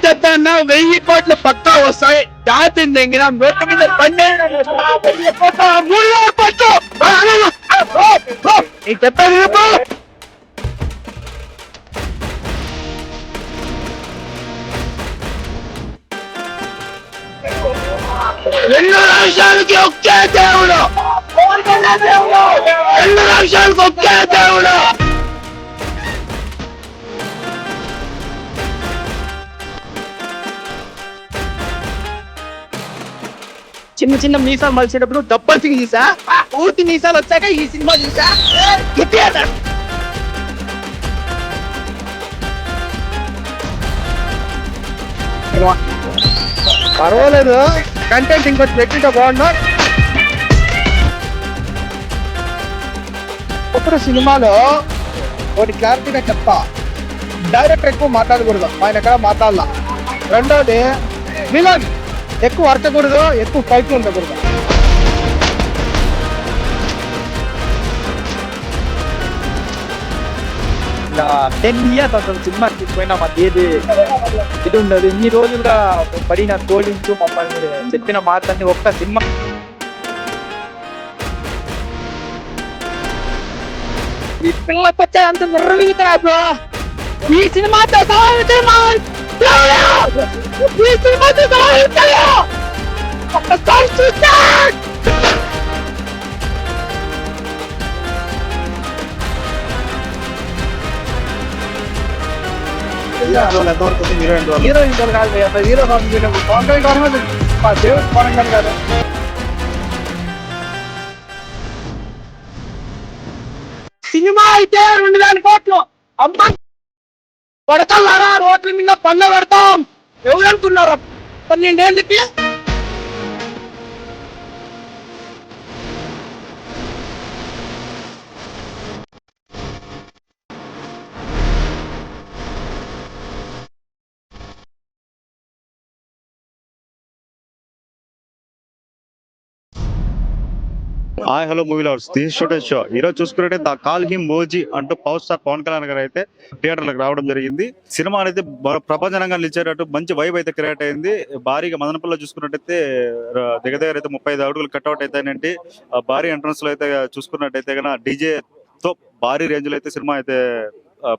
చెప్తాన్నా 1000 కోట్లు పక్కా వస్తాయి. జాతిని తెంగిన రోడ్డు మీద 12 కోట్లు నీకు చెప్పాను. 2 రాష్ట్రాలకి ఒకే దేవుడు, 2 రాష్ట్రాలకు ఒకే దేవుడు. చిన్న చిన్న మీసాలు మలిచేటప్పుడు డబ్బల్ సింగ్ చూసా, పూర్తి మీసాలు వచ్చాక ఈ సినిమా చూసా. పర్వాలేదు, కంటెంట్ ఇంకొంచెం ఎక్కువ బాగుందా. ఇప్పుడు సినిమాలో ఒకటి క్లారిటీగా చెప్తా, డైరెక్టర్ ఎక్కువ మాట్లాడకూడదు, ఆయన ఎక్కడ మాట్లాడాల. రెండోది విలన్ ఎక్కువ అరచకూడదు, ఎక్కువ ఫైట్లు ఉండకూడదు. ఇలా 10 years అసలు సినిమా తీసుకుపోయినా మాకు ఏది ఇది ఉండదు. ఇన్ని రోజులుగా పడిన తోడించు మమ్మల్ని చెప్పిన మాటలన్నీ ఒక్క సినిమా ఈ పిల్లలకు వచ్చే అంత నిర్వహించరా బ్రో. ఈ సినిమాతో ఒక్కసారి చూస్తా. హీరోయిన్ కాదు, హీరో కాదు. సినిమా అయితే 2,000 కోట్లు. అమ్మా పడతల్లారా, రోడ్ల మీద పన్ను పెడతాం. ఎవరు అనుకున్నారు 12 ఏళ్ళకి? Hi hello movie lovers, this shooter show. ఈరోజు చూసుకున్నట్టే ద కాల్ హిమ్ మోజీ అంటూ పవర్ స్టార్ పవన్ కళ్యాణ్ గారు అయితే థియేటర్లకు రావడం జరిగింది. సినిమా అనేది ప్రపంచంగా నిలిచేటట్టు మంచి వైబ్ అయితే క్రియేట్ అయింది. భారీగా మదనపల్లిలో చూసుకున్నట్టయితే దగ్గర అయితే 35 అడుగులు కట్అవుట్ అయితే భారీ ఎంట్రన్స్ లో అయితే చూసుకున్నట్టయితే కన్నా డీజే తో భారీ రేంజ్ లో అయితే సినిమా అయితే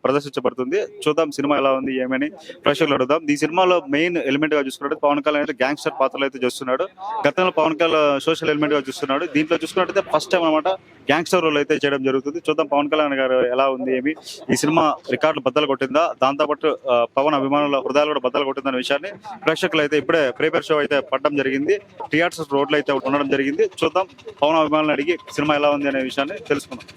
ప్రదర్శించబడుతుంది. చూద్దాం సినిమా ఎలా ఉంది ఏమని ప్రేక్షకులు అడుగుదాం. ఈ సినిమాలో మెయిన్ ఎలిమెంట్ గా చూసుకున్నట్టు పవన్ కళ్యాణ్ అయితే గ్యాంగ్స్టర్ పాత్రలు అయితే చేస్తున్నాడు. గతంలో పవన్ కళ్యాణ్ సోషల్ ఎలిమెంట్ గా చూస్తున్నాడు. దీంట్లో చూసుకున్నట్టయితే ఫస్ట్ టైం అనమాట గ్యాంగ్స్టర్ రోల్ అయితే చేయడం జరుగుతుంది. చూద్దాం పవన్ కళ్యాణ్ గారు ఎలా ఉంది ఏమి, ఈ సినిమా రికార్డులు బద్దలు కొట్టిందా, దాంతోపాటు పవన్ అభిమానుల హృదయాలు కూడా బద్దలు కొట్టిందనే విషయాన్ని ప్రేక్షకులు అయితే ఇప్పుడే ప్రీమియర్ షో అయితే పడడం జరిగింది. థియేటర్స్ రోడ్లు అయితే ఉండడం జరిగింది. చూద్దాం పవన్ అభిమానులను అడిగి సినిమా ఎలా ఉంది అనే విషయాన్ని తెలుసుకుందాం.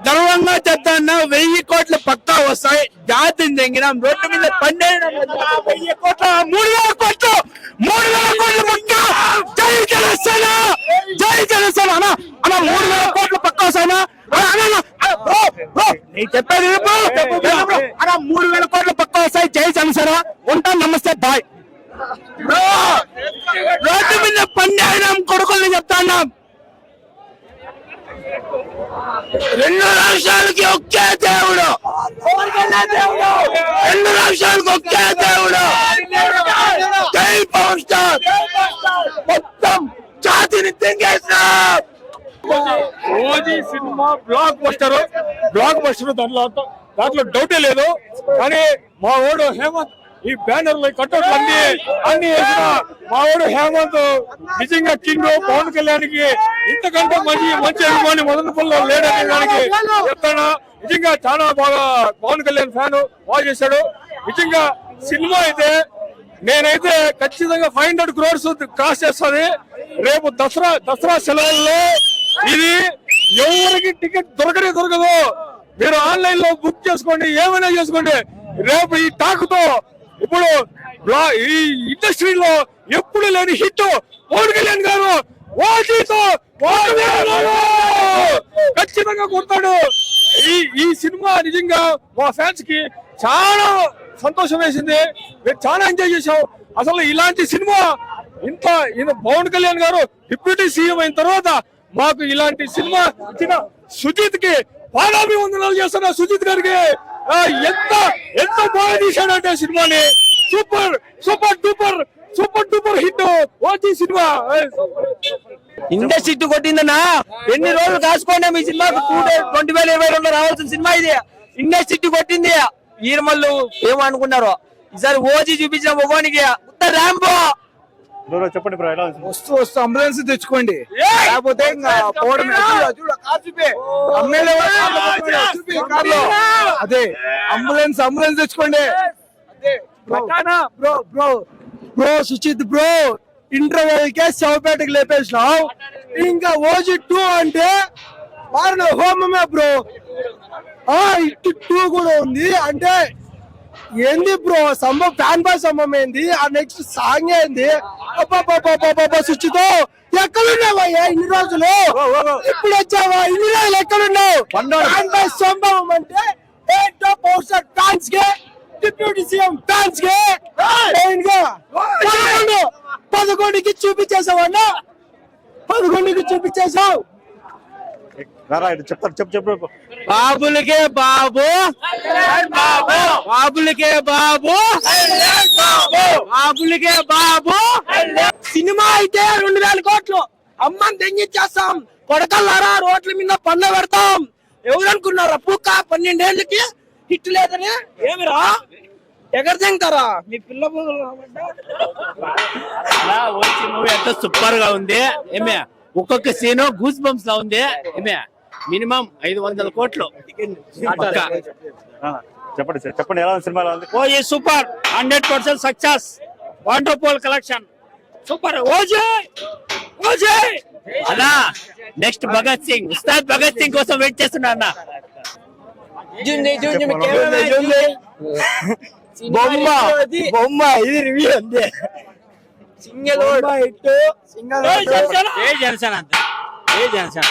గర్వంగా చెప్తాన్నా 1000 కోట్లు పక్కా వస్తాయి. జాతిని తెంగిన రోడ్డు మీద 12 కోట్లు 3,000 కోట్లు 3,000 కోట్లు పక్కా. జై జనసేన, జై జనసేన అన్న. 3,000 కోట్లు పక్కా వస్తాయన్నా. నేను చెప్పేది 3,000 కోట్లు పక్కా వస్తాయి. జై జనసేన. ఉంటాను, నమస్తే, బాయ్. రోడ్డు మీద 12 కొడుకుల్ని చెప్తాన్నా. 2 రాష్ట్రాలకి ఒకే దేవుడు, 2 రాష్ట్రాలకు ఒకే దేవుడు. జై పవర్ స్టార్. మొత్తం జాతిని తెంగేసిన ఓజీ సినిమా బ్లాక్ బస్టర్ దాంట్లో డౌటే లేదు. కానీ మా ఓడు హేమంత్ ఈ బ్యానర్లు కట్టౌట్లు అన్ని వేసిన మా ఓడు హేమంత్ నిజంగా కింగ్. పవన్ కళ్యాణ్ కి ఇంతకంటే మంచి అభిమాని మదనపల్లిలో లేడనే దానికి చెప్తాను. నిజంగా చాలా బాగా పవన్ కళ్యాణ్ ఫ్యాన్ బాగా చేశాడు. నిజంగా సినిమా అయితే నేనైతే ఖచ్చితంగా 500 crores క్రాస్ చేస్తుంది. రేపు దసరా సెలవుల్లో ఇది ఎవరికి టికెట్ దొరకదు. మీరు ఆన్లైన్ లో బుక్ చేసుకోండి, ఏమైనా చేసుకోండి. రేపు ఈ టాకుతో ఇప్పుడు ఈ ఇండస్ట్రీలో ఎప్పుడు లేని హిట్ పవన్ కళ్యాణ్ గారు ఓటీతో ఖచ్చితంగా కొడతాడు. ఈ సినిమా నిజంగా మా ఫ్యాన్స్ కి చాలా సంతోషం వేసింది. మేము చాలా ఎంజాయ్ చేసాం. అసలు ఇలాంటి సినిమా ఈయన పవన్ కళ్యాణ్ గారు డిప్యూటీ సీఎం అయిన తర్వాత మాకు ఇలాంటి సినిమా ఇచ్చిన సుజిత్ కి పాదాభివందనాలు చేస్తున్నా. సుజిత్ గారికి ఎంత బాగా తీశాడంటే సినిమాని super super duper super duper hit OG సినిమా. ఇండస్ట్రీ కొట్టిందన్నా. ఎన్ని రోజులు కాసుకోండి మీ సినిమాకు 2022 రావాల్సిన సినిమా ఇది. ఇండస్ట్రీ కొట్టింది. ఈరమల్లు ఏమనుకున్నారు ఈసారి ఓజీ చూపించిన మొగానికి ఉత్త ర్యాంబో. చెప్పండి బ్రో, ఎలా ఉంది? వస్తూ అంబులెన్స్ తెచ్చుకోండి, లేకపోతే ఇంకా అదే అంబులెన్స్ తెచ్చుకోండి. Bro bro bro Suchith bro, interval కే శవపేటకి లేపేసినావు. ఇంకా ఓజీ 2 అంటే వారిన హోమమే బ్రో. ఇటు 2 కూడా ఉంది అంటే ఏంది బ్రో సంభవం? ఫ్యాన్ బాయ్ సంభవం ఏంది? ఆ నెక్స్ట్ సాంగ్ ఏంది? సుచితో ఎక్కడున్నావయ్యా ఇన్ని రోజులు? ఇప్పుడు వచ్చావా? ఇన్ని రోజులు ఎక్కడున్నావు? ఫ్యాన్ బాయ్ సంభవం అంటే ఏంటో పోస్టర్ ఫ్యాన్స్ కి, డిప్యూటీ సీఎం ఫ్యాన్స్ కి 11కి చూపించేసావన్నా. 11కి చూపించేసావు. చెప్తారు చెప్పు. బాబులకే బాబు, బాబులకే బాబు, బాబులకే బాబు. సినిమా అయితే 2000 కోట్లు అమ్మని తెంగిచ్చేస్తాం. కొడకల్లారా రోడ్ల మీద పన్ను పెడతాం. ఎవరు అనుకున్నారా పూక 12 ఏళ్ళకి హిట్ లేదని? ఏమిరా ఎగర్ తెంగుతారా మీ పిల్ల? మూవీ అంతా సూపర్ గా ఉంది. ఏమే ఒక్కొక్క సీన్ గూస్ బంప్స్ లా ఉంది. ఏమే మినిమం 500 కోట్లు. చెప్పండి ఎలా ఉంది సినిమా? ఎలా ఉంది? OG super, 100% success, wonderful collection, super. OG OG అన్నా. నెక్స్ట్ భగత్ సింగ్, ఉస్తాద్ భగత్ సింగ్ కోసం వెయిట్ చేస్తున్నా అన్న. బొమ్మ ఇది రివ్యూ అంతే. సింగిల్ జనసేన అంతే. జనసేన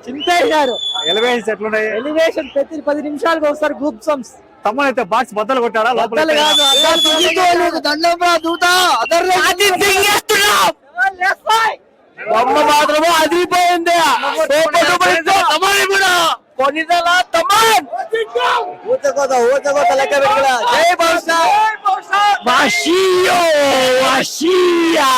చింతయ్య గారు ఎలివేషన్స్ ఎట్లున్నాయి? ఎలివేషన్ ప్రతి 10 నిమిషాలకు వస్తారు. గ్రూప్ సమ్స్ తమ్మనైతే బాక్స్ బద్దలు కొట్టాడా? బొమ్మ మాత్రము అదిరిపోయింది. కొనిదల తమన్ ఊత లెక్క పెట్టిన జై బౌసా వాషియో వాషియా.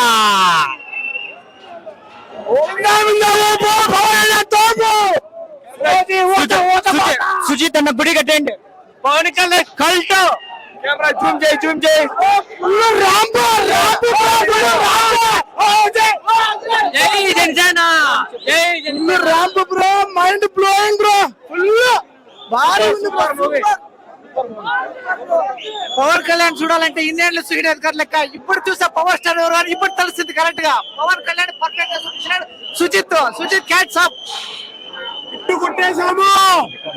సుజిత్ అన్న గుడి కట్టండి. Pawan Kalyan cult camera zoom చేయి. Rambo bro, mind blowing bro, full భారీ ఉంది మూవీ. పవన్ కళ్యాణ్ చూడాలంటే ఇన్నేళ్ళు సూర్యనాథ్ లెక్క. ఇప్పుడు చూసా పవర్ స్టార్ ఎవరు అని ఇప్పుడు తెలుస్తుంది కరెక్ట్ గా. పవన్ కళ్యాణ్ పర్ఫెక్ట్ గా చూపించాడు. సుజిత్ క్యాట్స్ అప్. ఇట్టు కొట్టేసాము,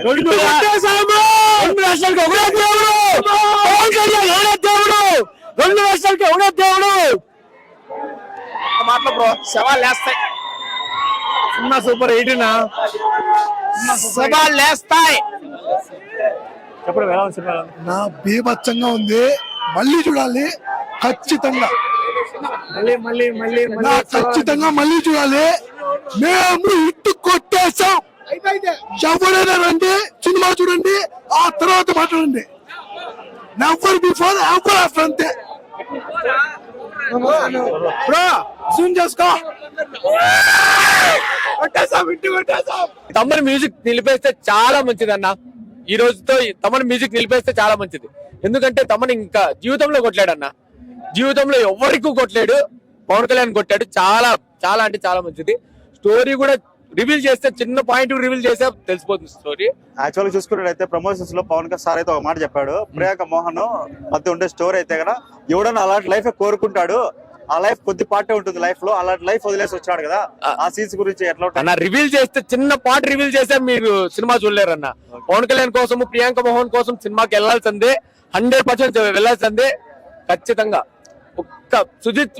2 రాష్ట్రాలకు ఒకడే దేవుడు. పవన్ కళ్యాణ్ ఎవడే దేవుడు, 2 రాష్ట్రాలకి ఎవడే దేవుడు. మాటలు బ్రో సవాల్ లేస్తాయి. సినిమా సూపర్ 8 సవాల్ లేస్తాయి. చెప్పండి ఎలా ఉంది సినిమా? నా బీభత్సంగా ఉంది. మళ్ళీ చూడాలి ఖచ్చితంగా. ఖచ్చితంగా మళ్ళీ చూడాలి. మేము ఇట్టు కొట్టేసాం. ఎవరైనా రండి, సినిమా చూడండి, ఆ తర్వాత మాట్లాడండి. నెవర్ బిఫోర్ ఎవర్ ఆఫ్టర్ అంతే. బ్రో జూమ్ చేసుకో. తమన్ మ్యూజిక్ నిలిపేస్తే చాలా మంచిది అన్న. ఈ రోజుతో తమన్ మ్యూజిక్ నిలిపేస్తే చాలా మంచిది. ఎందుకంటే తమన్ ఇంకా జీవితంలో కొట్లాడు అన్న. జీవితంలో ఎవరికి కొట్టలేడు, పవన్ కళ్యాణ్ కొట్టాడు. చాలా చాలా అంటే చాలా మంచిది. స్టోరీ కూడా రివీల్ చేస్తే, చిన్న పాయింట్ రివీల్ చేస్తే తెలిసిపోతుంది స్టోరీ. యాక్చువల్గా చూసుకున్నట్లయితే ప్రమోషన్స్ లో పవన్ కళ్యాణ్ సార్ అయితే ఒక మాట చెప్పాడు. ప్రియాంక మోహన్ మధ్య ఉండే స్టోరీ అయితే కదా, ఎవడన్నా అలాంటి లైఫ్ కోరుకుంటాడు. ఆ లైఫ్ కొద్ది పార్టీ ఉంటుంది లైఫ్ లో. అలాంటి లైఫ్ వదిలేసి వచ్చాడు కదా. ఆ సీన్స్ గురించి ఎట్లా అన్న రివీల్ చేస్తే, చిన్న పార్ట్ రివీల్ చేస్తే మీరు సినిమా చూడలేరు అన్న. పవన్ కళ్యాణ్ కోసం, ప్రియాంక మోహన్ కోసం సినిమాకి వెళ్లాల్సిందే, 100% వెళ్లాల్సిందే ఖచ్చితంగా. ఒక్క సుజిత్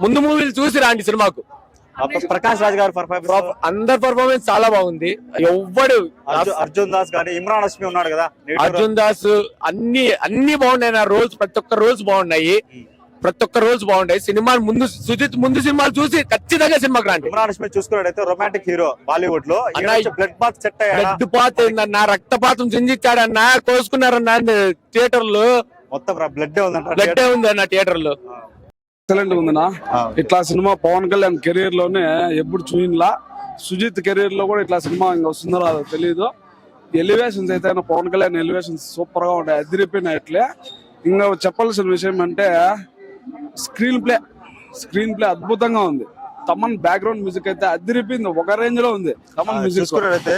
ముందు మూవీలు చూసి రాండి సినిమాకు. ప్రకాష్ రాజ్ గారు పర్ఫార్మెన్స్, అందరి పర్ఫార్మెన్స్ చాలా బాగుంది. ఎవ్వడు అర్జున్ దాస్ కానీ ఇమ్రాన్ హష్మి ఉన్నాడు కదా, అర్జున్ దాస్ అన్ని బాగున్నాయి. నా రోల్స్ ప్రతి ఒక్క రోల్స్ బాగున్నాయి. సినిమా ముందు సినిమాలు చూసి ఖచ్చితంగా సినిమాకి రండి. ఇమ్రాన్ హష్మి చూసుకున్నట్టయితే రొమాంటిక్ హీరో బాలీవుడ్ లో, blood bath set blood path ఏందన్నా, రక్తపాతం చిందిచ్చాడన్నా, కోసుకున్నారన్నా థియేటర్ లో. మొత్తం బ్లడ్ ఉందన్న థియేటర్ లో. ఎక్సలెంట్ ఉందన్నా. ఇట్లా సినిమా పవన్ కళ్యాణ్ కెరీర్ లోనే ఎప్పుడు చూయిన్లా. సుజిత్ కెరీర్ లో కూడా ఇట్లా సినిమా ఇంకా వస్తుందో రాదో తెలియదు. ఎలివేషన్స్ అయితే పవన్ కళ్యాణ్ ఎలివేషన్స్ సూపర్ గా ఉంటాయి, అదిరిపోయినాయి. ఇట్లే ఇంకా చెప్పాల్సిన విషయం అంటే స్క్రీన్ ప్లే అద్భుతంగా ఉంది. తమన్ బ్యాక్గ్రౌండ్ మ్యూజిక్ అయితే అదిరిపోయింది, ఒక రేంజ్ లో ఉంది. తమన్ మ్యూజిక్ అయితే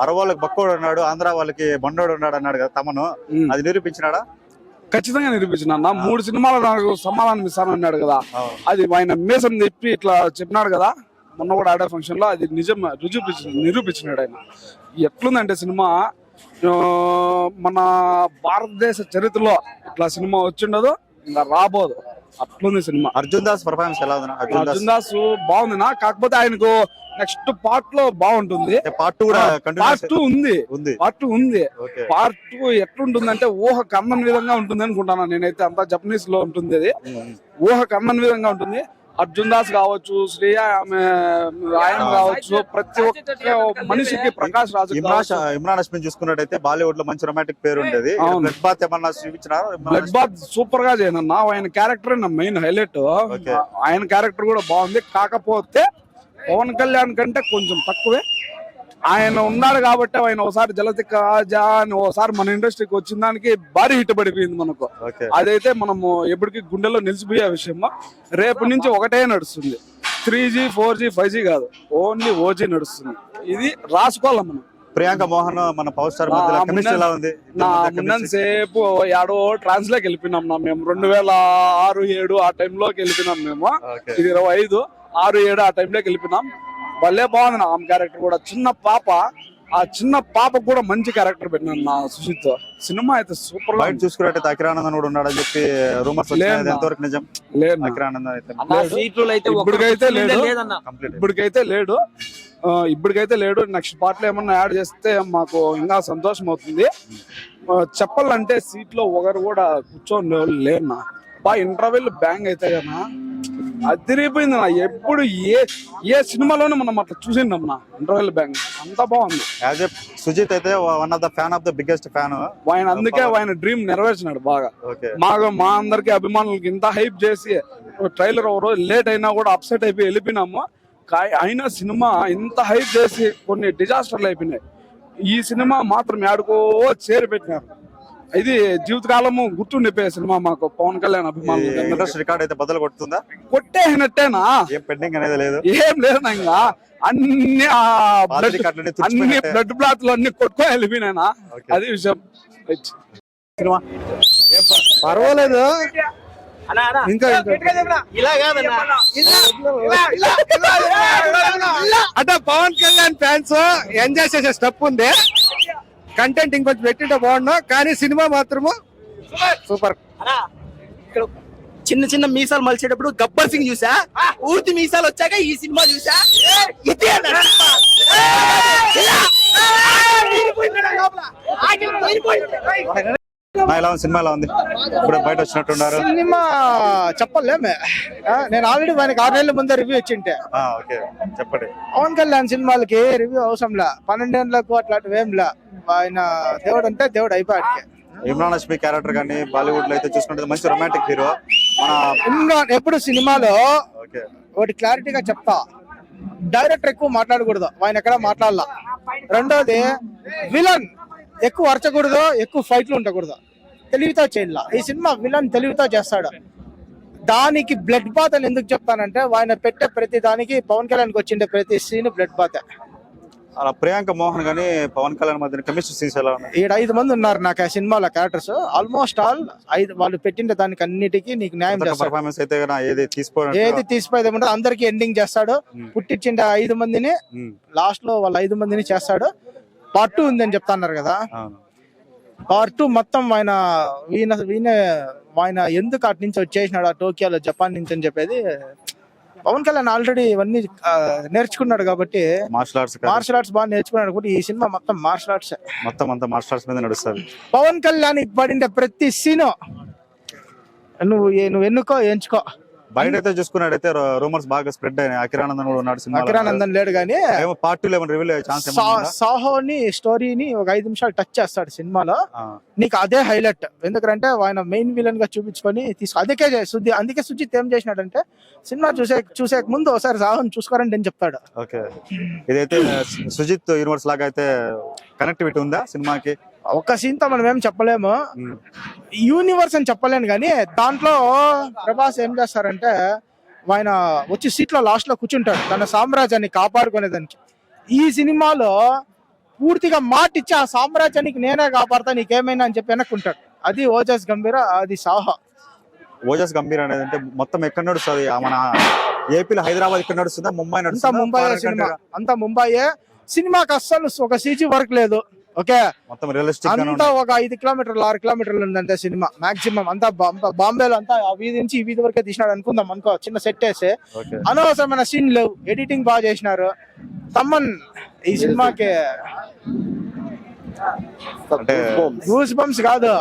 అరవాళ్ళకి బక్కోడు ఉన్నాడు, ఆంధ్ర వాళ్ళకి బండోడు ఉన్నాడు అన్నాడు కదా తమను, అది నిరూపించినాడా? ఖచ్చితంగా నిరూపించిన. 3 సినిమాలు నాకు సమాధానం ఇస్తాను అన్నాడు కదా, అది ఆయన మీసం చెప్పి ఇట్లా చెప్పినాడు కదా మొన్న కూడా ఆడే ఫంక్షన్ లో, అది నిజం నిరూపించినాడు ఆయన. ఎట్లుందంటే సినిమా మన భారతదేశ చరిత్రలో ఇట్లా సినిమా వచ్చిండదు, ఇంకా రాబోదు, అట్లుంది సినిమా. అర్జున్ దాస్ పర్ఫార్మెన్స్ ఎలా ఉంది? అర్జున్ దాస్ బాగుంది నా, కాకపోతే ఆయనకు నెక్స్ట్ పార్ట్ లో బాగుంటుంది. పార్ట్ 2 ఉంది. పార్ట్ 2 ఎట్లుంటుందంటే ఊహకు అందని విధంగా ఉంటుంది అనుకుంటాను నేనైతే. అంతా జపనీస్ లో ఉంటుంది, అది ఊహకు అందని విధంగా ఉంటుంది. అర్జున్ దాస్ కావచ్చు, శ్రేయ ఆయన కావచ్చు, ప్రతి ఒక్క మనిషికి, ప్రకాష్ రాజ్, ఇమ్రాన్ హష్మి చూసుకున్నట్టయితే బాలీవుడ్ లో మంచి రొమాంటిక్ పేరు ఉండేది. బ్లడ్ బాత్ ఏమన్నా చూపించినారు? బ్లడ్ బాత్ సూపర్ గా చేయనన్నా. ఆయన క్యారెక్టర్ నా మెయిన్ హైలైట్. ఆయన క్యారెక్టర్ కూడా బాగుంది, కాకపోతే పవన్ కళ్యాణ్ కంటే కొంచెం తక్కువే. ఆయన ఉన్నాడు కాబట్టి ఆయన ఒకసారి జలతి కాజా అని ఒకసారి మన ఇండస్ట్రీకి వచ్చిన దానికి భారీ హిట్ పడిపోయింది మనకు. అదైతే మనము ఎప్పటికీ గుండెల్లో నిలిచిపోయే విషయం. రేపు నుంచి ఒకటే నడుస్తుంది, 3G 4G 5G కాదు, ఓన్లీ OG నడుస్తుంది. ఇది రాసుకోవాలి మనం. ప్రియాంక మోహన్ మన పవర్ స్టార్ సేపు యాడో ట్రాన్స్ లోకి వెళ్ళిపోయినాం మేము. 2006-07 ఆ టైంలోకి వెళ్ళిపోయినాం మేము. ఇది 25 6-7 ఆ టైంలోకి వెళ్ళిపోయినాం. భలే బాగుంది నా ఆమె క్యారెక్టర్ కూడా. ఆ చిన్న పాపకు కూడా మంచి క్యారెక్టర్ పెట్టినాను నా సుజిత్. సినిమా అయితే సూపర్ గా చూసుకున్నట్టు అఖిరానందన్ కూడా ఉన్నాడని చెప్పి రూమర్స్ ఎంతవరకు నిజం? లేదు, ఇప్పటికైతే లేడు. నెక్స్ట్ పార్ట్ లో ఏమన్నా యాడ్ చేస్తే మాకు ఇంకా సంతోషం అవుతుంది. చెప్పాలంటే సీట్ లో ఒకరు కూడా కూర్చొని లేనా. బాగా ఇంటర్వెల్ బ్యాంగ్ అయితే కదా అదిరిపోయింది నా. ఎప్పుడు ఏ సినిమాలోనే మనం అట్లా చూసిండం నా ఇంటర్వెల్ బ్యాంగ్, అంత బాగుంది. సుజిత్ అయితే one of the fan of the biggest fan ఆయన. అందుకే ఆయన డ్రీమ్ నెరవేర్చినాడు బాగా. మా అందరికి అభిమానులకి ఇంత హైప్ చేసి ట్రైలర్ ఒక రోజు లేట్ అయినా కూడా అప్సెట్ అయిపోయి వెళ్ళిపోయినాము. అయినా సినిమా ఇంత హైప్ చేసి కొన్ని డిజాస్టర్లు అయిపోయినాయి. ఈ సినిమా మాత్రం ఏడుకో చేరి పెట్టినారు. ఇది జీవితకాలము గుర్తుండిపోయే సినిమా మాకు పవన్ కళ్యాణ్ అభిమానులు. రికార్డ్ అయితే బదులు కొడుతుందా? కొట్టేనట్టేనా, పెండింగ్ అనేది లేదు, ఏం లేదు. ఇంకా అన్ని బ్లడ్ బ్లాత్లు అన్ని కొట్టుకొని వెళ్ళిపోయినా, అది విషయం. పర్వాలేదు. ఇంకా అంటే పవన్ కళ్యాణ్ ఫ్యాన్స్ ఎంజాయ్ చేసే స్టెప్ ఉంది. కంటెంట్ ఇంకొంచెం పెట్టింటే బాగుండు, కానీ సినిమా మాత్రము సూపర్. చిన్న మీసాలు మలిచేటప్పుడు గబ్బర్ సింగ్ చూసా, పూర్తి మీసాలు వచ్చాక ఈ సినిమా చూసా. సినిమా ఎలా ఉంది? ఇప్పుడు బయట వచ్చినట్టున్నారు. సినిమా చెప్పలేమే, నేను ఆల్రెడీ ఆయనకి 6 నెలల ముందే రివ్యూ ఇచ్చింటే. చెప్పండి. పవన్ కళ్యాణ్ సినిమాలకి రివ్యూ అవసరంలా, 12 ఏళ్ళకు అట్లాంటివి ఏంలా. ఆయన దేవుడు అంటే దేవుడు అయిపోయాడు. ఇమ్రాన్ హష్మి క్యారెక్టర్ కానీ బాలీవుడ్ లో అయితే చూసుకుంటే మంచి రొమాంటిక్ హీరో. ఇమ్రాన్ ఎప్పుడు సినిమాలో ఒకటి క్లారిటీగా చెప్తా, డైరెక్టర్ ఎక్కువ మాట్లాడకూడదు, ఆయన ఎక్కడ మాట్లాడాల. రెండోది విలన్ ఎక్కువ అరచకూడదు, ఎక్కువ ఫైట్లు ఉండకూడదు, తెలివితో చేయాల. ఈ సినిమా విలన్ తెలివితో చేస్తాడు. దానికి బ్లడ్ బాత్ అని ఎందుకు చెప్తానంటే, ఆయన పెట్టే ప్రతి దానికి పవన్ కళ్యాణ్కి వచ్చిండే ప్రతి సీన్ బ్లడ్ బాత్. అలా ప్రియాంక మోహన్ గానీ పవన్ కళ్యాణ్ మధ్య కెమిస్ట్రీ సీన్స్ ఎలా ఉన్నాయి? 5 మంది ఉన్నారు నాకు ఆ సినిమాలో క్యారెక్టర్స్. ఆల్మోస్ట్ ఆల్ 5 వాళ్ళు పెట్టిన దానికి అన్నిటికీ నీకు న్యాయం చేస్తాడు. పర్ఫార్మెన్స్ అయితే ఏది తీసిపోయేది ఏమంటే అందరికి ఎండింగ్ చేస్తాడు. పుట్టించిండే 5 మందిని లాస్ట్ లో వాళ్ళ 5 మందిని చేస్తాడు. పార్ట్ 2 ఉందని చెప్తా అన్నారు కదా, పార్ట్ 2 మొత్తం ఆయన ఎందుకు అటు నుంచి వచ్చేసినాడు, ఆ టోక్యోలో జపాన్ నుంచి అని చెప్పేది పవన్ కళ్యాణ్ ఆల్రెడీ ఇవన్నీ నేర్చుకున్నాడు కాబట్టి, మార్షల్ ఆర్ట్స్ బాగా నేర్చుకున్నాడు కాబట్టి ఈ సినిమా మొత్తం మార్షల్ ఆర్ట్స్. మొత్తం అంతా మార్షల్ ఆర్ట్స్ మీద నడుస్తుంది. పవన్ కళ్యాణ్ పడిన ప్రతి సీను నువ్వు ఎన్నుకో, ఎంచుకో. బయట అయితే చూసుకున్నాడైతే రూమర్స్ బాగా స్ప్రెడ్ అయినాయి. అఖిరానందన్ కూడా ఉన్నాడు సినిమా. అఖిరానందన్ లేడు కానీ పార్ట్ 2 ఏమైనా రివీల్ అయ్యే ఛాన్స్ సాహోని స్టోరీని ఒక 5 నిమిషాలు టచ్ చేస్తాడు సినిమాలో. నీకు అదే హైలైట్. ఎందుకంటే ఆయన మెయిన్ విలన్ గా చూపించుకొని అందుకే సుజిత్ ఏం చేసినాడంటే సినిమా చూసే ముందు ఒకసారి సాహోని చూసుకోరండి అని చెప్తాడు. ఓకే, ఇదైతే సుజిత్ యూనివర్స్ లాగా అయితే కనెక్టివిటీ ఉందా సినిమాకి? ఒక్క సీన్ తో మనం ఏం చెప్పలేము, యూనివర్స్ అని చెప్పలేను కానీ దాంట్లో ప్రభాస్ ఏం చేస్తారంటే ఆయన వచ్చి సీట్ లో లాస్ట్ లో కూర్చుంటాడు తన సామ్రాజ్యాన్ని కాపాడుకునేదానికి. ఈ సినిమాలో పూర్తిగా మాట ఇచ్చి ఆ సామ్రాజ్యానికి నేనే కాపాడతా నీకేమైనా అని చెప్పి వెనక్కుంటాడు. అది ఓజస్ గంభీర, అది సాహా. ఓజస్ గంభీర్ అనేది అంటే మొత్తం ఎక్కడ నడుస్తుంది? మన ఏపీలో హైదరాబాద్ ఇక్కడ నడుస్తుందా, ముంబై అంతా నడుస్తుందా? ముంబై సినిమా, అంతా ముంబైయే. సినిమాకి అస్సలు ఒక సీజీ వర్క్ లేదు. ఓకే, మొత్తం రియలిస్టిక్ అంతా ఒక 5 కిలోమీటర్లు 6 కిలోమీటర్లు ఉందంటే సినిమా మాక్సిమం. అంతా బాంబేలో అంతా ఆ వీధి నుంచి ఈ వీధి వరకే తీసినాడు అనుకుందాం అనుకో, చిన్న సెట్ వేసి. అనవసరమైన సీన్ లేవు, ఎడిటింగ్ బాగా చేసినారు. తమ్మన్ ఈ సినిమాకి అంటే గూస్ బంప్స్ కాదు,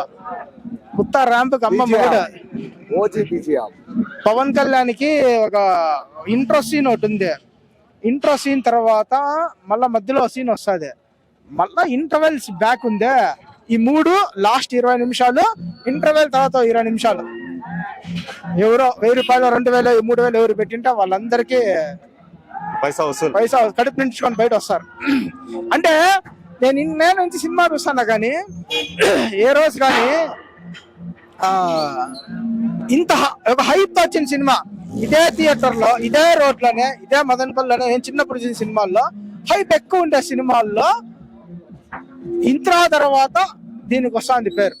కొత్త ర్యాంప్ కమ్మ మొదట. పవన్ కళ్యాణ్ కి ఒక ఇంట్రో సీన్ ఒకటి ఉంది. ఇంట్రో సీన్ తర్వాత మళ్ళా మధ్యలో సీన్ వస్తుంది, మళ్ళా ఇంటర్వెల్స్ బ్యాక్ ఉందే. ఈ 3 లాస్ట్ 20 నిమిషాలు, ఇంటర్వెల్ తర్వాత 20 నిమిషాలు. ఎవరో 1000 రూపాయలు 2000 3000 ఎవరు పెట్టింటే వాళ్ళందరికీ పైసా కడుపు నించుకొని బయట వస్తారు. అంటే నేను నుంచి సినిమా చూస్తాను కానీ ఏ రోజు కానీ ఇంత ఒక హైప్ వచ్చిన సినిమా ఇదే థియేటర్ లో, ఇదే రోడ్లోనే, ఇదే మదనపల్లిలోనే నేను చిన్నప్పుడు చూసిన సినిమాల్లో హైప్ ఎక్కువ ఉండే సినిమాల్లో ఇంత్రా తర్వాత దీనికి వస్తుంది పేరు.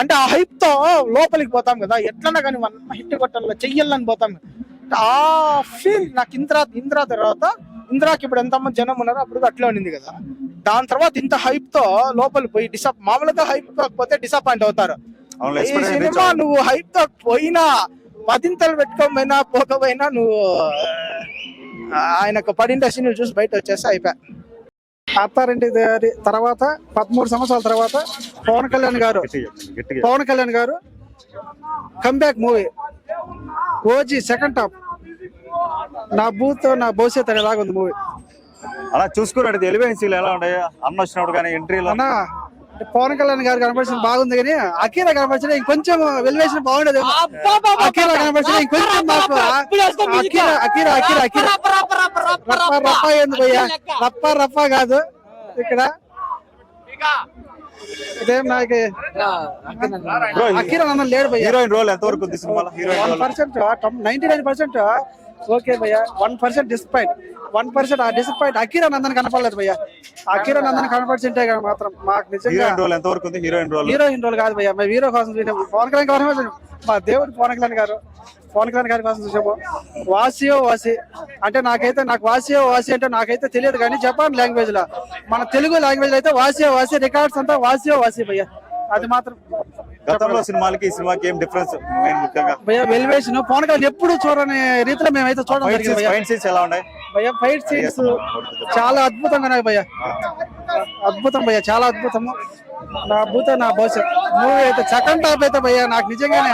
అంటే ఆ హైప్ తో లోపలికి పోతాం కదా, ఎట్లన్నా కానీ హిట్ కొట్టాల చెయ్యాలని పోతాం కదా. ఆ ఫీల్ నాకు ఇంద్రా తర్వాత, ఇంద్రాకి ఇప్పుడు ఎంతమంది జనం ఉన్నారో అప్పుడు అట్లే ఉండింది కదా. దాని తర్వాత ఇంత హైప్ తో లోపలికి పోయి మామూలుగా హైప్ కాకపోతే డిసప్పాయింట్ అవుతారు. ఈ సినిమా నువ్వు హైప్ తో పోయినా, 10 పెట్టుకోకపోయినా పోకపోయినా నువ్వు ఆయనకు పడిండే సీన్లు చూసి బయట వచ్చేస్తే అయిపోయా. అత్తారింటి తర్వాత 13 సంవత్సరాల తర్వాత పవన్ కళ్యాణ్ గారు comeback movie OG second half. నా బూత్ నా భవిష్యత్ అనేలాగా ఉంది మూవీ. అలా చూసుకున్నట్టు ఎలివేషన్లు ఎలా ఉంటాయి? అన్న వచ్చినప్పుడు కానీ ఎంట్రీలో అన్న పవన్ కళ్యాణ్ గారు కనపడిన బాగుంది కానీ అఖీరా కనపడిన ఇంకొంచెం వెలివేషన్ బాగుండదు. అఖీరా కనపడిన ఇంకొంచెం మాకు అఖీరా రప్ప ఏంది భయ్యా, రప్ప కాదు ఇక్కడ. ఇదేం నాకు అఖీరా నన్ను లేడు భయ్యా. హీరోయిన్ రోల్ ఎంతవరకు ఉంది సినిమాలో? 1% 99% ఓకే భయ్యా, 1% డిసప్పాయింట్. 1% ఆ డిసప్పాయింట్ అఖీరా నందన్ కనపడలేదు భయ్యా. అఖీరా నందన్ కనపడితే మాత్రం మాకు నిజంగా ఎంతవరకు ఉంది హీరోయిన్ రోల్ కాదు భయ్యా. మేము హీరో కోసం చూసాము, పవన్ కళ్యాణ్ కోసం, మా దేవుడు పవన్ కళ్యాణ్ గారి కోసం చూసాము. వాసి అంటే నాకు వాసి అంటే నాకైతే తెలియదు కానీ జపాన్ లాంగ్వేజ్ లో, మన తెలుగు లాంగ్వేజ్ లో అయితే వాసి రికార్డ్స్ అంతా వాసి భయ్యా. అది మాత్రం గతంలో సినిమాలకి ఈ సినిమాకి ఏం డిఫరెన్స్? భయ్యా వెలివేషన్ పవన్ కళ్యాణ్ ఎప్పుడు చూడని రీతిలో మేమైతే చూడడం జరిగింది. ఎలా ఉన్నాయి భయ్యా? ఫైట్ సీన్స్ చాలా అద్భుతంగా ఉన్నాయి భయ్యా, అద్భుతం భయ్యా, చాలా అద్భుతము. నా భవిష్యత్ మూవీ అయితే సెకండ్ హాఫ్ అయితే భయ్యా నాకు నిజంగానే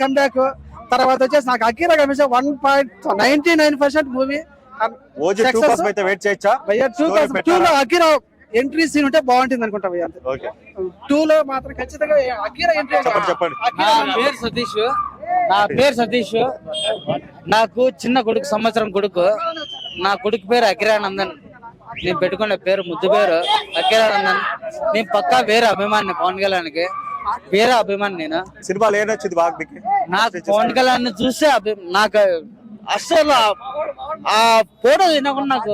కమ్బ్యాక్ తర్వాత వచ్చేసి నాకు అఖీరా కమిషన్ 1.99% మూవీ భయ్యా. 2 లో అఖీరా ఎంట్రీ సీన్ ఉంటే బాగుంటుంది అనుకుంటా భయ్యా. 2 లో మాత్రం ఖచ్చితంగా అఖీరా ఎంట్రీ. నా పేరు సతీష్. నాకు చిన్న కొడుకు, సంవత్సరం కొడుకు. నా కొడుకు పేరు అఖిరానందన్. నేను పెట్టుకున్న పేరు ముద్దు పేరు అఖిరానందన్. నేను పక్కా వేరే అభిమాని పవన్ కళ్యాణ్కి, వేరే అభిమాని. నేను సినిమాలు ఏనొచ్చింది బాగా? నాకు పవన్ కళ్యాణ్ చూస్తే నాకు అస్సలు ఆ ఫోటో తినకుండా నాకు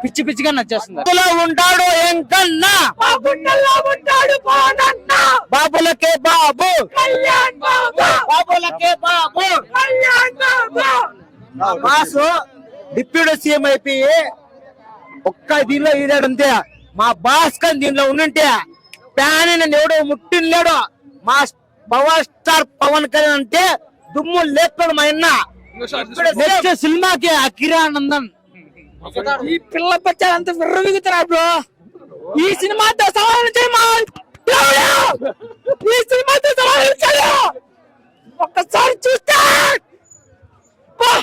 పిచ్చిగా నచ్చేస్తుంది. ఉంటాడు ఎంకన్నా, బాబులకే బాబు, బాబులకే బాబు. బాసు డిప్యూటీ సీఎం అయిపోయి ఒక్క దీనిలో ఈడాడు అంతే. మా భాస్కర్ దీనిలో ఉన్నంటే ప్యాన్ నన్ను ఎవడో ముట్టినలేడు. మా పవర్ స్టార్ పవన్ కళ్యాణ్ అంటే దుమ్ము లేపుతాడు. మా అన్న నెక్స్ట్ సినిమాకి అకిరానందన్. ఈ పిల్ల బచ్చాలు అంత విర్రవిగుతారా బ్రో? ఈ సినిమాతో సవాలు చేయమా, ఈ సినిమాతో సవాలు చేయ ఒక్కసారి చూస్తే బా!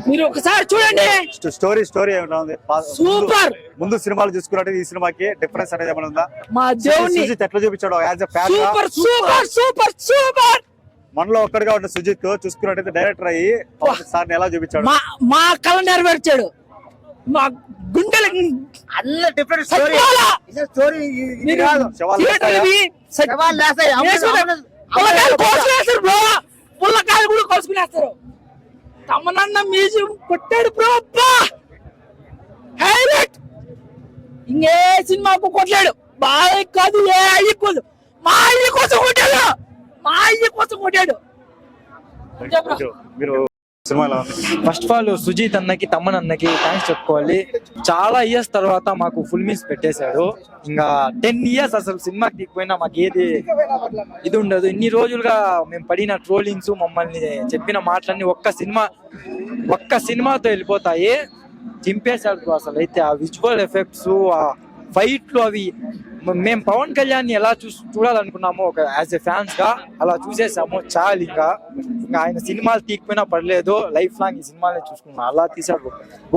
మీరు ఒకసారి చూడండి. స్టోరీ ఏమైనా ఉంది? సూపర్. ముందు సినిమాలు చూసుకున్నట్టు ఈ సినిమాకి డిఫరెన్స్ అనేది ఏమైనా ఉందా? మా దేవుని సుజిత్ ఎట్లా చూపించాడు as a fan? Super super super super. మనలో ఒక్కడిగా ఉన్న సుజిత్ చూసుకున్నట్టయితే డైరెక్టర్ అయ్యి సార్ ఎలా చూపించాడు? మా కళ నెరవేర్చాడు. మా గుండెలు అన్ని డిఫరెంట్ స్టోరీ పుల్లకాయలు కూడా కోసుకునేస్తారు. తమనన్న మ్యూజియం కొట్టాడు బ్రో, హైలైట్. ఇంకే సినిమాకు కొట్టాడు. బాగా కాదు, ఏ అయ్యి కాదు, మా అయ్యి కోసం కొట్టాడు, మా అయ్యి కోసం కొట్టాడు. మీరు సినిమాలో ఫస్ట్ ఆఫ్ ఆల్ సుజీత్ అన్నకి తమ్మన్ అన్నకి థ్యాంక్స్ చెప్పుకోవాలి. చాలా ఇయర్స్ తర్వాత మాకు ఫుల్ మీల్స్ పెట్టేశాడు. ఇంకా 10 years అసలు సినిమాకి దిగిపోయినా మాకు ఏది ఇది ఉండదు. ఇన్ని రోజులుగా మేము పడిన ట్రోలింగ్స్, మమ్మల్ని చెప్పిన మాటలన్నీ ఒక్క సినిమాతో వెళ్ళిపోతాయి. చింపేశాడు అసలు. అయితే ఆ విజువల్ ఎఫెక్ట్స్, ఆ ఫైట్లు, అవి మేము పవన్ కళ్యాణ్ ఎలా చూడాలనుకున్నామో ఒక యాజ్ ఎ ఫ్యాన్స్ గా అలా చూసేసాము. చాలు. ఇంకా ఆయన సినిమాలు తీయకపోయినా పర్లేదు, లైఫ్ లాంగ్ ఈ సినిమాలే చూసుకున్నాం. అలా తీసాడు.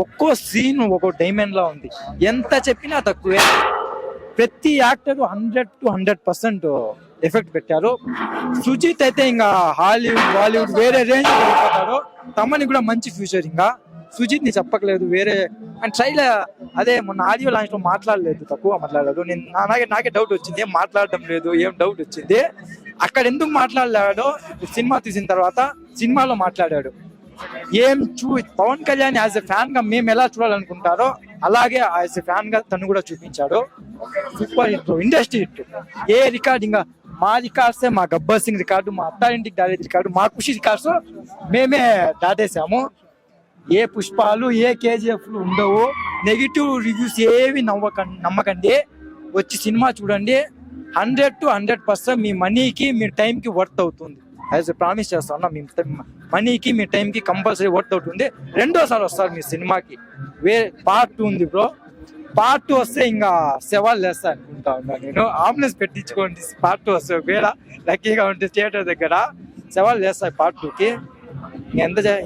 ఒక్కో సీన్ ఒక్కో డైమండ్ లా ఉంది. ఎంత చెప్పినా తక్కువే. ప్రతి యాక్టర్ 100 to 100% ఎఫెక్ట్ పెట్టారు. సుజిత్ అయితే ఇంకా హాలీవుడ్, బాలీవుడ్ వేరే రేంజ్ వెళ్ళిపోతాడు. తమని కూడా మంచి ఫ్యూచర్. ఇంకా సుజిత్ ని చెప్పకలేదు. వేరే అండ్ ట్రైలర్ అదే మొన్న ఆడియో లాంచ్ లో మాట్లాడలేదు, తక్కువ మాట్లాడలేదు. నాకే డౌట్ వచ్చింది, ఏం మాట్లాడడం లేదు, ఏం డౌట్ వచ్చింది. అక్కడ ఎందుకు మాట్లాడలేడో సినిమా తీసిన తర్వాత సినిమాలో మాట్లాడాడు. Pawan Kalyan as a fan గా మేము ఎలా చూడాలనుకుంటారో అలాగే యాజ్ ఎ ఫ్యాన్ గా తను కూడా చూపించాడు. Super hit, industry hit. ఏ రికార్డ్, ఇంకా మా రికార్డ్సే, మా గబ్బర్ సింగ్ రికార్డు, మా అత్తారింటికి దాడే రికార్డు, మా ఖుషి రికార్డ్స్ మేమే దాటేసాము. ఏ పుష్పాలు, ఏ కేజీఎఫ్లు ఉండవు. నెగిటివ్ రివ్యూస్ ఏవి నమ్మకండి. వచ్చి సినిమా చూడండి. 100 to 100% మీ మనీకి, మీ టైంకి వర్త్ అవుతుంది. యాజ్ ఎ ప్రామిస్ చేస్తాను, మీ మనీకి, మీ టైంకి కంపల్సరీ వర్త్ అవుతుంది. రెండోసారి వస్తారు మీ సినిమాకి. పార్ట్ 2 ఉంది బ్రో. పార్ట్ 2 వస్తే ఇంకా సవాల్ వేస్తా అనుకుంటా ఉన్నా నేను. అంబులెన్స్ పెట్టించుకోండి పార్ట్ 2 వస్తే. ఒకవేళ లక్కీగా ఉంటే థియేటర్ దగ్గర సవాల్ వేస్తాయి పార్ట్ 2కి.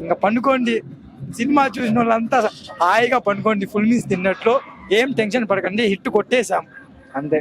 ఇంకా పండుకోండి. సినిమా చూసిన వాళ్ళంతా హాయిగా పండుకోండి, ఫుల్ మీల్స్ తిన్నట్లు. ఏం టెన్షన్ పడకండి, హిట్ కొట్టేశాం అంతే.